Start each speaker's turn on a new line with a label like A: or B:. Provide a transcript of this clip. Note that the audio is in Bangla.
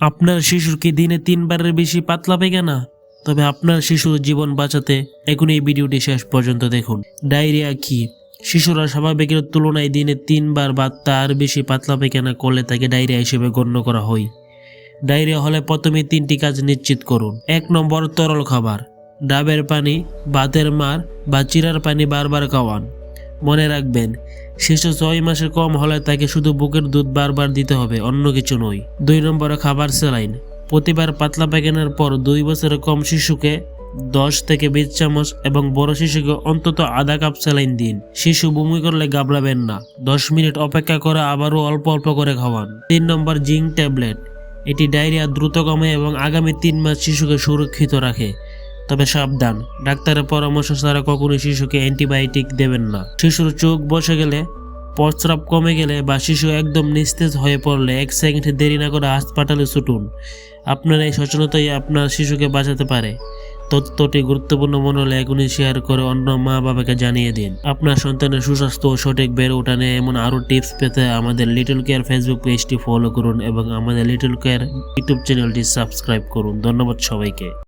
A: আপনার শিশুর কি দিনে 3বারের বেশি পাতলা পায়খানা? তবে আপনার শিশুর জীবন বাঁচাতে এখন এই ভিডিওটি শেষ পর্যন্ত দেখুন। ডায়রিয়া কি? শিশুরা স্বাভাবিকের তুলনায় দিনে 3বার বা তার বেশি পাতলা পায়খানা করলে তাকে ডায়রিয়া হিসেবে গণ্য করা হয়। ডায়রিয়া হলে প্রথমে 3টি কাজ নিশ্চিত করুন। 1 নম্বর, তরল খাবার, ডাবের পানি, ভাতের মার বা চিরার পানি বারবার খাওয়ান। মনে রাখবেন, শিশু 6 মাসের কম হলে তাকে শুধু বুকের দুধ বারবার দিতে হবে, অন্য কিছু নয়। 2 নম্বরে খাবার স্যালাইন। প্রতিবার পাতলা পায়খানার পর 2 বছরের কম শিশুকে 10 থেকে 20 চামচ এবং বড় শিশুকে অন্তত আধা কাপ স্যালাইন দিন। শিশু বমি করলে ঘাবড়াবেন না, 10 মিনিট অপেক্ষা করে আবারও অল্প অল্প করে খাওয়ান। 3 নম্বর, জিঙ্ক ট্যাবলেট। এটি ডায়রিয়া দ্রুত কমে এবং আগামী 3 মাস শিশুকে সুরক্ষিত রাখে। তবে সাবধান, ডাক্তারের পরামর্শ ছাড়া কখনোই শিশুকে অ্যান্টিবায়োটিক দেবেন না। শিশুর চোখ বসে গেলে, প্রস্রাব কমে গেলে বা শিশু একদম নিস্তেজ হয়ে পড়লে 1 সেকেন্ড দেরি না করে হাসপাতালে ছুটুন। আপনার এই সচেতনতাই আপনার শিশুকে বাঁচাতে পারে। তথ্যটি গুরুত্বপূর্ণ মনে হলে এখনই শেয়ার করে অন্য মা বাবাকে জানিয়ে দিন। আপনার সন্তানের সুস্বাস্থ্য ও সঠিক বেড়ে ওঠা নিয়ে এমন আরও টিপস পেতে আমাদের লিটল কেয়ার ফেসবুক পেজটি ফলো করুন এবং আমাদের লিটল কেয়ার ইউটিউব চ্যানেলটি সাবস্ক্রাইব করুন। ধন্যবাদ সবাইকে।